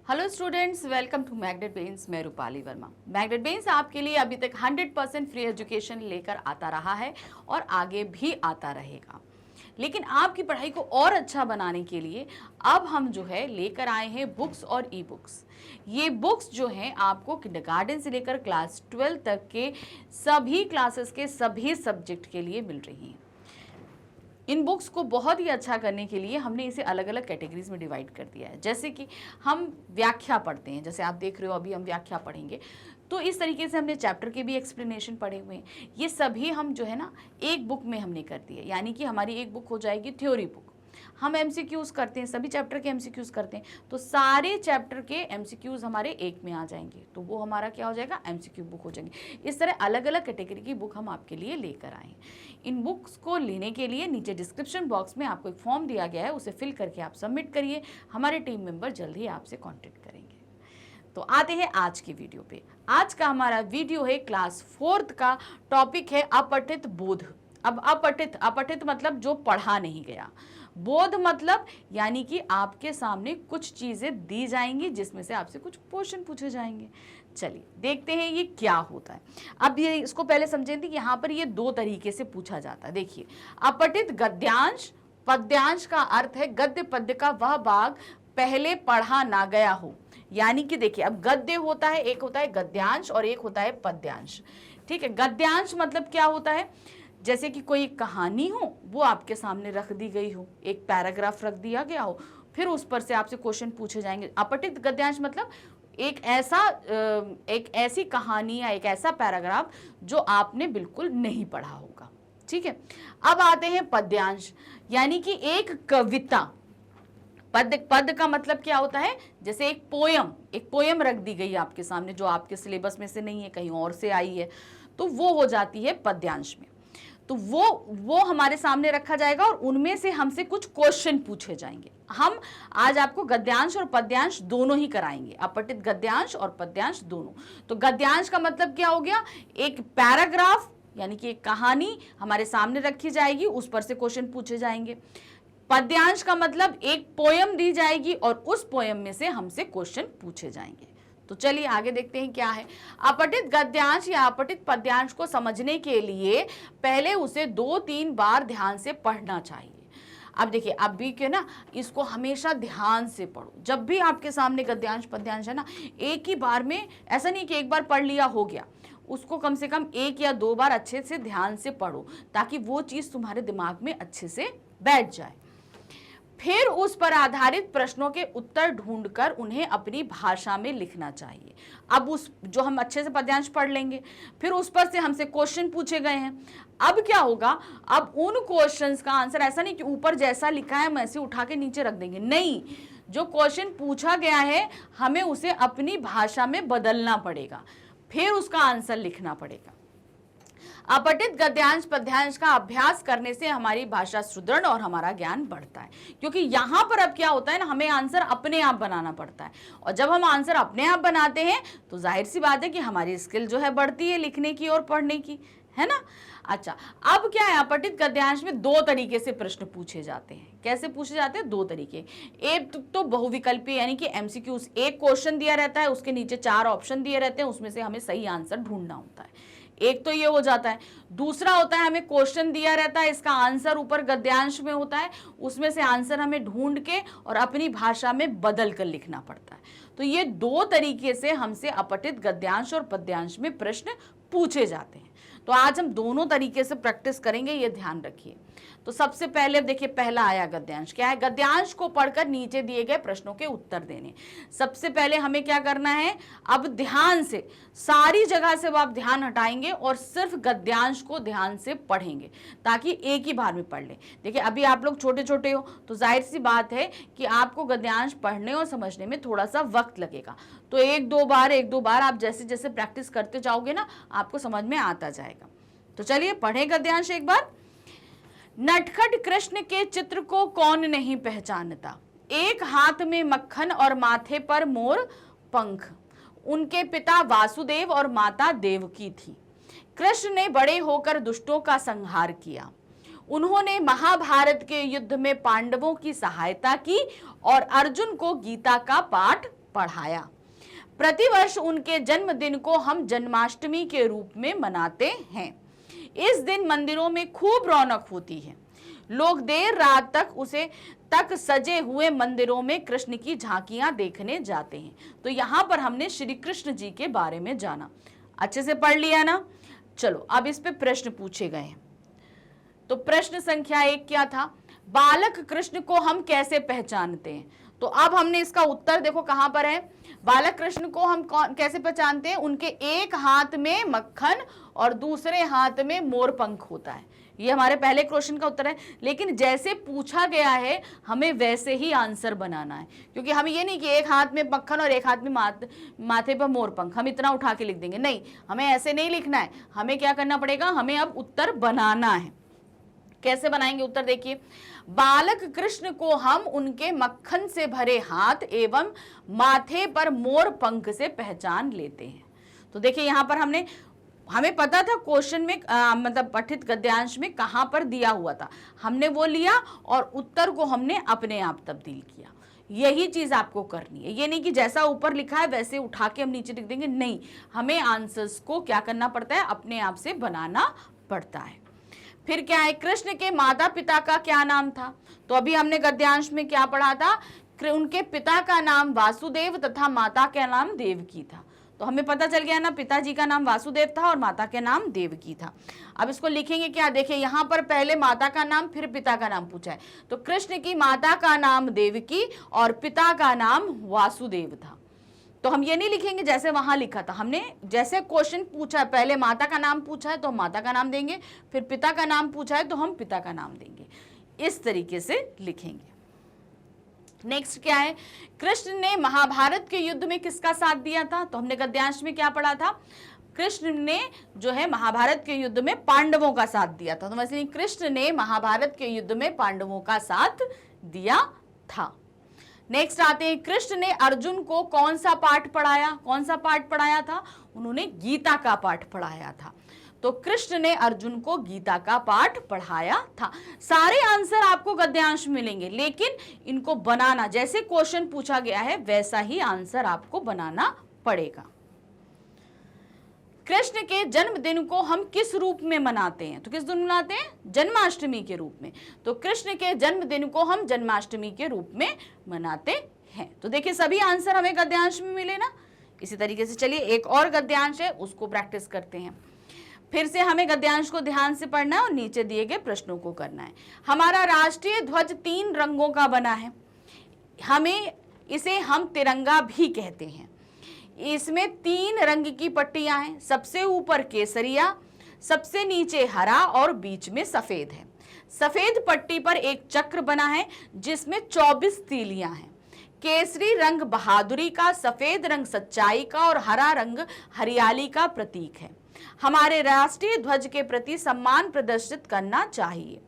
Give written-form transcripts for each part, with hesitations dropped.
Hello students, welcome to Magnet Brains. मैं Rupali Verma. Magnet brains आपके लिए अभी तक 100% फ्री एजुकेशन लेकर आता रहा है और आगे भी आता रहेगा। लेकिन आपकी पढ़ाई को और अच्छा बनाने के लिए अब हम जो है लेकर आए हैं बुक्स और ई बुक्स। ये बुक्स जो हैं आपको किंडरगार्टन से लेकर क्लास 12 तक के सभी क्लासेस के सभी सब्जेक्ट के लिए मिल रही हैं। इन बुक्स को बहुत ही अच्छा करने के लिए हमने इसे अलग अलग कैटेगरीज में डिवाइड कर दिया है। जैसे कि हम व्याख्या पढ़ते हैं, जैसे आप देख रहे हो अभी हम व्याख्या पढ़ेंगे, तो इस तरीके से हमने चैप्टर के भी एक्सप्लेनेशन पढ़े हुए हैं। ये सभी हम जो है ना एक बुक में हमने कर दिए, यानी कि हमारी एक बुक हो जाएगी थ्योरी बुक। हम एमसीक्यूज करते हैं, सभी चैप्टर के एमसीक्यूज करते हैं, तो सारे चैप्टर के एमसीक्यूज हमारे एक में आ जाएंगे, तो वो हमारा क्या हो जाएगा, एमसीक्यू बुक हो जाएंगे। इस तरह अलग अलग कैटेगरी की बुक हम आपके लिए लेकर आए। इन बुक्स को लेने के लिए नीचे डिस्क्रिप्शन बॉक्स में आपको एक फॉर्म दिया गया है, उसे फिल करके आप सबमिट करिए। हमारे टीम मेंबर जल्द ही आपसे कॉन्टेक्ट करेंगे। तो आते हैं आज की वीडियो पे। आज का हमारा वीडियो है क्लास 4 का, टॉपिक है अपठित बोध। अब अपठित मतलब जो पढ़ा नहीं गया, बोध मतलब यानी कि आपके सामने कुछ चीजें दी जाएंगी जिसमें से आपसे कुछ क्वेश्चन पूछे जाएंगे। चलिए देखते हैं ये क्या होता है। अब ये इसको पहले समझें कि यहाँ पर ये दो तरीके से पूछा जाता है। देखिए, अपठित गद्यांश, पद्यांश का अर्थ है गद्य पद्य का वह भाग पहले पढ़ा ना गया हो। यानी कि देखिए, अब गद्य होता है, एक होता है गद्यांश और एक होता है पद्यांश। ठीक है, गद्यांश मतलब क्या होता है, जैसे कि कोई कहानी हो वो आपके सामने रख दी गई हो, एक पैराग्राफ रख दिया गया हो, फिर उस पर से आपसे क्वेश्चन पूछे जाएंगे। अपठित गद्यांश मतलब एक ऐसी कहानी या एक ऐसा पैराग्राफ जो आपने बिल्कुल नहीं पढ़ा होगा। ठीक है, अब आते हैं पद्यांश, यानी कि एक कविता। पद का मतलब क्या होता है, जैसे एक पोयम रख दी गई आपके सामने जो आपके सिलेबस में से नहीं है, कहीं और से आई है, तो वो हो जाती है पद्यांश में। तो वो हमारे सामने रखा जाएगा और उनमें से हमसे कुछ क्वेश्चन पूछे जाएंगे। हम आज आपको गद्यांश और पद्यांश दोनों ही कराएंगे, अपठित गद्यांश और पद्यांश दोनों। तो गद्यांश का मतलब क्या हो गया, एक पैराग्राफ यानी कि एक कहानी हमारे सामने रखी जाएगी, उस पर से क्वेश्चन पूछे जाएंगे। पद्यांश का मतलब एक पोयम दी जाएगी और उस पोयम में से हमसे क्वेश्चन पूछे जाएंगे। तो चलिए आगे देखते हैं क्या है। अपठित गद्यांश या अपठित पद्यांश को समझने के लिए पहले उसे 2-3 बार ध्यान से पढ़ना चाहिए। अब देखिए, अब भी क्या ना, इसको हमेशा ध्यान से पढ़ो। जब भी आपके सामने गद्यांश पद्यांश है ना, एक ही बार में, ऐसा नहीं कि एक बार पढ़ लिया हो गया, उसको कम से कम 1 या 2 बार अच्छे से ध्यान से पढ़ो, ताकि वो चीज तुम्हारे दिमाग में अच्छे से बैठ जाए। फिर उस पर आधारित प्रश्नों के उत्तर ढूंढकर उन्हें अपनी भाषा में लिखना चाहिए। अब उस जो हम अच्छे से पद्यांश पढ़ लेंगे, फिर उस पर से हमसे क्वेश्चन पूछे गए हैं। अब क्या होगा, अब उन क्वेश्चंस का आंसर ऐसा नहीं कि ऊपर जैसा लिखा है हम ऐसे उठा के नीचे रख देंगे, नहीं, जो क्वेश्चन पूछा गया है हमें उसे अपनी भाषा में बदलना पड़ेगा, फिर उसका आंसर लिखना पड़ेगा। अपठित गद्यांश पद्यांश का अभ्यास करने से हमारी भाषा सुदृढ़ और हमारा ज्ञान बढ़ता है, क्योंकि यहां पर अब क्या होता है ना, हमें आंसर अपने आप बनाना पड़ता है, और जब हम आंसर अपने आप बनाते हैं तो जाहिर सी बात है कि हमारी स्किल जो है बढ़ती है लिखने की और पढ़ने की, है ना। अच्छा, अब क्या है, अपठित गद्यांश में 2 तरीके से प्रश्न पूछे जाते हैं। कैसे पूछे जाते हैं, 2 तरीके। एक तो बहुविकल्पीय यानी कि एमसीक्यूज, एक क्वेश्चन दिया रहता है, उसके नीचे 4 ऑप्शन दिए रहते हैं, उसमें से हमें सही आंसर ढूंढना होता है। एक तो ये हो जाता है। दूसरा होता है, हमें क्वेश्चन दिया रहता है, इसका आंसर ऊपर गद्यांश में होता है, उसमें से आंसर हमें ढूंढ के और अपनी भाषा में बदल कर लिखना पड़ता है। तो ये 2 तरीके से हमसे अपठित गद्यांश और पद्यांश में प्रश्न पूछे जाते हैं। तो आज हम दोनों तरीके से प्रैक्टिस करेंगे, ये ध्यान रखिए। तो सबसे पहले देखिए, पहला आया गद्यांश। क्या है, गद्यांश को पढ़कर नीचे दिए गए प्रश्नों के उत्तर देने। सबसे पहले हमें क्या करना है, अब ध्यान से सारी जगह से आप ध्यान हटाएंगे और सिर्फ गद्यांश को ध्यान से पढ़ेंगे, ताकि एक ही बार में पढ़ लें। देखिए, अभी आप लोग छोटे छोटे हो तो जाहिर सी बात है कि आपको गद्यांश पढ़ने और समझने में थोड़ा सा वक्त लगेगा, तो एक दो बार आप जैसे जैसे प्रैक्टिस करते जाओगे ना, आपको समझ में आता जाएगा। तो चलिए पढ़ें गद्यांश एक बार। नटखट कृष्ण के चित्र को कौन नहीं पहचानता, एक हाथ में मक्खन और माथे पर मोर पंख। उनके पिता वासुदेव और माता देवकी थी। कृष्ण ने बड़े होकर दुष्टों का संहार किया। उन्होंने महाभारत के युद्ध में पांडवों की सहायता की और अर्जुन को गीता का पाठ पढ़ाया। प्रतिवर्ष उनके जन्मदिन को हम जन्माष्टमी के रूप में मनाते हैं। इस दिन मंदिरों में खूब रौनक होती है। लोग देर रात तक सजे हुए मंदिरों में कृष्ण की झांकियां देखने जाते हैं। तो यहाँ पर हमने श्री कृष्ण जी के बारे में जाना, अच्छे से पढ़ लिया ना। चलो अब इस पे प्रश्न पूछे गए हैं। तो प्रश्न संख्या 1 क्या था, बालक कृष्ण को हम कैसे पहचानते हैं। तो अब हमने इसका उत्तर देखो कहां पर है। बालक कृष्ण को हम कैसे पहचानते हैं, उनके एक हाथ में मक्खन और दूसरे हाथ में मोर पंख होता है। ये हमारे पहले क्वेश्चन का उत्तर है। लेकिन जैसे पूछा गया है हमें वैसे ही आंसर बनाना है, क्योंकि हम ये नहीं कि एक हाथ में मक्खन और एक हाथ में माथे पर मोर पंख, हम इतना उठा के लिख देंगे, नहीं, हमें ऐसे नहीं लिखना है। हमें क्या करना पड़ेगा, हमें अब उत्तर बनाना है। कैसे बनाएंगे उत्तर, देखिए, बालक कृष्ण को हम उनके मक्खन से भरे हाथ एवं माथे पर मोर पंख से पहचान लेते हैं। तो देखिए यहां पर हमें पता था क्वेश्चन में मतलब पठित गद्यांश में कहां पर दिया हुआ था, हमने वो लिया और उत्तर को हमने अपने आप तब्दील किया। यही चीज आपको करनी है। ये नहीं कि जैसा ऊपर लिखा है वैसे उठा के हम नीचे लिख देंगे, नहीं, हमें आंसर्स को क्या करना पड़ता है, अपने आप से बनाना पड़ता है। फिर क्या है, कृष्ण के माता पिता का क्या नाम था। तो अभी हमने गद्यांश में क्या पढ़ा था, उनके पिता का नाम वासुदेव तथा माता का नाम देवकी था। तो हमें पता चल गया ना, पिताजी का नाम वासुदेव था और माता का नाम देवकी था। अब इसको लिखेंगे क्या, देखिए यहाँ पर पहले माता का नाम फिर पिता का नाम पूछा है। तो कृष्ण की माता का नाम देवकी और पिता का नाम वासुदेव था। तो हम ये नहीं लिखेंगे जैसे वहां लिखा था, हमने जैसे क्वेश्चन पूछा है, पहले माता का नाम पूछा है तो हम माता का नाम देंगे, फिर पिता का नाम पूछा है तो हम पिता का नाम देंगे, इस तरीके से लिखेंगे। नेक्स्ट क्या है, कृष्ण ने महाभारत के युद्ध में किसका साथ दिया था। तो हमने गद्यांश में क्या पढ़ा था, कृष्ण ने जो है महाभारत के युद्ध में पांडवों का साथ दिया था। तो वैसे कृष्ण ने महाभारत के युद्ध में पांडवों का साथ दिया था। नेक्स्ट आते हैं, कृष्ण ने अर्जुन को कौन सा पाठ पढ़ाया था, उन्होंने गीता का पाठ पढ़ाया था। तो कृष्ण ने अर्जुन को गीता का पाठ पढ़ाया था। सारे आंसर आपको गद्यांश मिलेंगे, लेकिन इनको बनाना, जैसे क्वेश्चन पूछा गया है वैसा ही आंसर आपको बनाना पड़ेगा। कृष्ण के जन्मदिन को हम किस रूप में मनाते हैं। तो किस दिन मनाते हैं, जन्माष्टमी के रूप में। तो कृष्ण के जन्मदिन को हम जन्माष्टमी के रूप में मनाते हैं। तो देखिए सभी आंसर हमें गद्यांश में मिले ना। इसी तरीके से चलिए एक और गद्यांश है, उसको प्रैक्टिस करते हैं। फिर से हमें गद्यांश को ध्यान से पढ़ना है और नीचे दिए गए प्रश्नों को करना है। हमारा राष्ट्रीय ध्वज 3 रंगों का बना है, इसे हम तिरंगा भी कहते हैं। इसमें 3 रंग की पट्टियां हैं, सबसे ऊपर केसरिया, सबसे नीचे हरा और बीच में सफेद है। सफेद पट्टी पर एक चक्र बना है जिसमें 24 तीलियां हैं। केसरी रंग बहादुरी का, सफेद रंग सच्चाई का और हरा रंग हरियाली का प्रतीक है। हमारे राष्ट्रीय ध्वज के प्रति सम्मान प्रदर्शित करना चाहिए,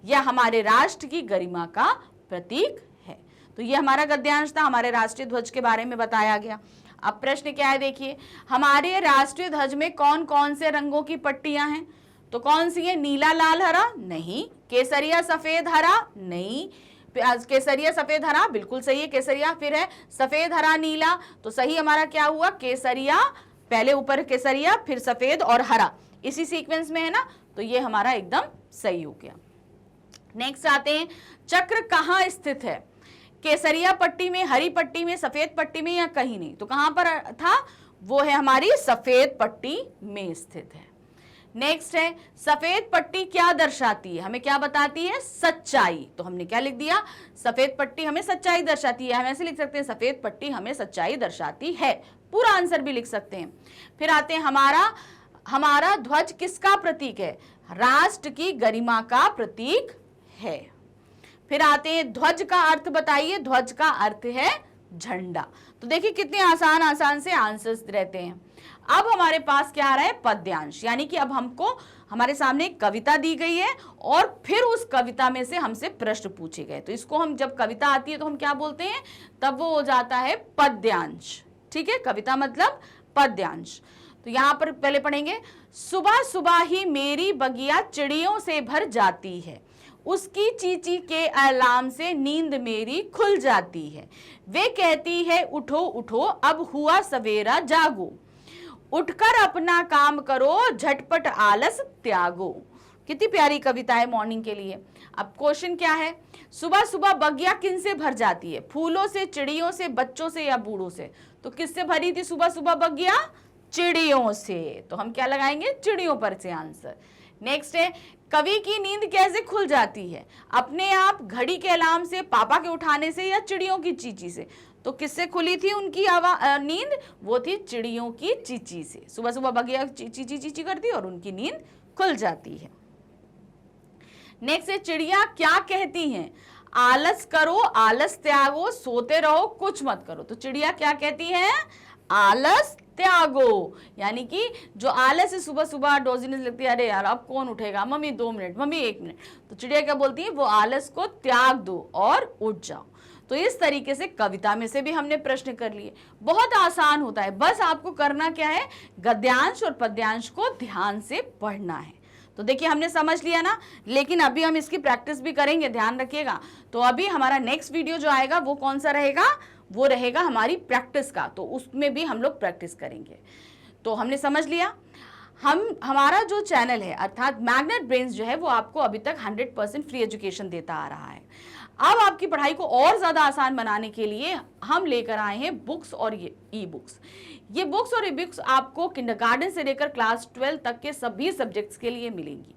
यह हमारे राष्ट्र की गरिमा का प्रतीक है। तो यह हमारा गद्यांश था, हमारे राष्ट्रीय ध्वज के बारे में बताया गया। अब प्रश्न क्या है, देखिए हमारे राष्ट्रीय ध्वज में कौन कौन से रंगों की पट्टियां हैं। तो कौन सी है, नीला लाल हरा नहीं, केसरिया सफेद हरा नहीं, केसरिया सफेद हरा बिल्कुल सही है केसरिया, फिर है सफेद हरा नीला। तो सही हमारा क्या हुआ, केसरिया, पहले ऊपर केसरिया फिर सफेद और हरा, इसी सीक्वेंस में है ना। तो ये हमारा एकदम सही हो गया। नेक्स्ट आते हैं, चक्र कहाँ स्थित है, केसरिया पट्टी में, हरी पट्टी में, सफेद पट्टी में या कहीं नहीं। तो कहां पर था, वो है हमारी सफेद पट्टी में स्थित है। नेक्स्ट है, सफेद पट्टी क्या दर्शाती है, हमें क्या बताती है, सच्चाई। तो हमने क्या लिख दिया, सफेद पट्टी हमें सच्चाई दर्शाती है। हम ऐसे लिख सकते हैं, सफेद पट्टी हमें सच्चाई दर्शाती है, पूरा आंसर भी लिख सकते हैं। फिर आते हैं, हमारा ध्वज किसका प्रतीक है, राष्ट्र की गरिमा का प्रतीक है। फिर आते हैं, ध्वज का अर्थ बताइए। ध्वज का अर्थ है झंडा। तो देखिए कितने आसान से आंसर्स रहते हैं। अब हमारे पास क्या आ रहा है, पद्यांश, यानी कि अब हमारे सामने एक कविता दी गई है और फिर उस कविता में से हमसे प्रश्न पूछे गए। तो इसको हम, जब कविता आती है तो हम क्या बोलते हैं, तब वो हो जाता है पद्यांश। ठीक है, कविता मतलब पद्यांश। तो यहां पर पहले पढ़ेंगे, सुबह सुबह ही मेरी बगिया चिड़ियों से भर जाती है, उसकी चींची के अलार्म से नींद मेरी खुल जाती है। वे कहती है उठो उठो अब हुआ सवेरा जागो, उठकर अपना काम करो झटपट आलस त्यागो। कितनी प्यारी कविता है मॉर्निंग के लिए। अब क्वेश्चन क्या है, सुबह सुबह बगिया किन से भर जाती है? फूलों से, चिड़ियों से, बच्चों से या बूढ़ों से? तो किससे भरी थी सुबह सुबह बगिया? चिड़ियों से। तो हम क्या लगाएंगे? चिड़ियों पर से आंसर। नेक्स्ट है, कवि की नींद कैसे खुल जाती है? अपने आप, घड़ी के अलार्म से, पापा के उठाने से या चिड़ियों की चींची से? तो किससे खुली थी उनकी नींद? वो थी चिड़ियों की चींची से। सुबह सुबह बगिया चींची चींची करती है और उनकी नींद खुल जाती है। नेक्स्ट है, चिड़िया क्या कहती हैं? आलस करो, आलस त्यागो, सोते रहो, कुछ मत करो। तो चिड़िया क्या कहती हैं? आलस त्यागो। यानी कि जो आलस है, सुबह सुबह डोजीनेस लगती है, अरे यार अब कौन उठेगा, मम्मी 2 मिनट, मम्मी 1 मिनट, तो चिड़िया क्या बोलती है? वो आलस को त्याग दो और उठ जाओ। तो इस तरीके से कविता में से भी हमने प्रश्न कर लिए। बहुत आसान होता है, बस आपको करना क्या है? गद्यांश और पद्यांश को ध्यान से पढ़ना है। तो देखिए हमने समझ लिया ना, लेकिन अभी हम इसकी प्रैक्टिस भी करेंगे, ध्यान रखिएगा। तो अभी हमारा नेक्स्ट वीडियो जो आएगा वो कौन सा रहेगा? वो रहेगा हमारी प्रैक्टिस का, तो उसमें भी हम लोग प्रैक्टिस करेंगे। तो हमने समझ लिया, हमारा जो चैनल है अर्थात मैग्नेट ब्रेन्स जो है वो आपको अभी तक 100% फ्री एजुकेशन देता आ रहा है। अब आपकी पढ़ाई को और ज़्यादा आसान बनाने के लिए हम लेकर आए हैं बुक्स और ये ई बुक्स। ये बुक्स और ई बुक्स आपको किंडरगार्टन से लेकर क्लास 12 तक के सभी सब्जेक्ट्स के लिए मिलेंगी।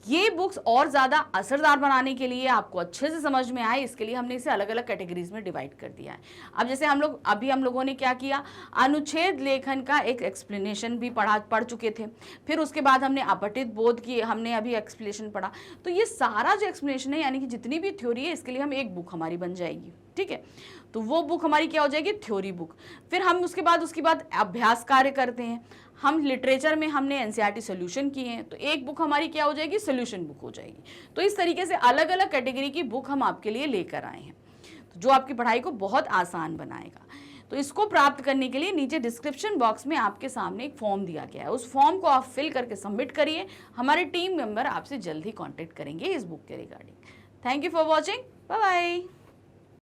ये बुक्स और ज़्यादा असरदार बनाने के लिए, आपको अच्छे से समझ में आए, इसके लिए हमने इसे अलग अलग कैटेगरीज में डिवाइड कर दिया है। अब जैसे हम लोगों ने क्या किया, अनुच्छेद लेखन का एक एक्सप्लेनेशन भी पढ़ चुके थे, फिर उसके बाद हमने अपठित बोध की हमने अभी एक्सप्लेनेशन पढ़ा। तो ये सारा जो एक्सप्लेनेशन है, यानी कि जितनी भी थ्योरी है, इसके लिए हम एक बुक हमारी बन जाएगी, ठीक है। तो वो बुक हमारी क्या हो जाएगी? Theory book. फिर हम उसके बाद अभ्यास कार्य करते हैं। हम लिटरेचर में हमने एनसीईआरटी सॉल्यूशन किए हैं, तो एक बुक हमारी क्या हो जाएगी? सॉल्यूशन बुक हो जाएगी। तो इस तरीके से अलग अलग कैटेगरी की बुक हम आपके लिए लेकर आए हैं, तो जो आपकी पढ़ाई को बहुत आसान बनाएगा। तो इसको प्राप्त करने के लिए नीचे डिस्क्रिप्शन बॉक्स में आपके सामने एक फॉर्म दिया गया है, उस फॉर्म को आप फिल करके सबमिट करिए। हमारे टीम मेंबर आपसे जल्द ही कॉन्टेक्ट करेंगे इस बुक के regarding. Thank you for watching, bye bye.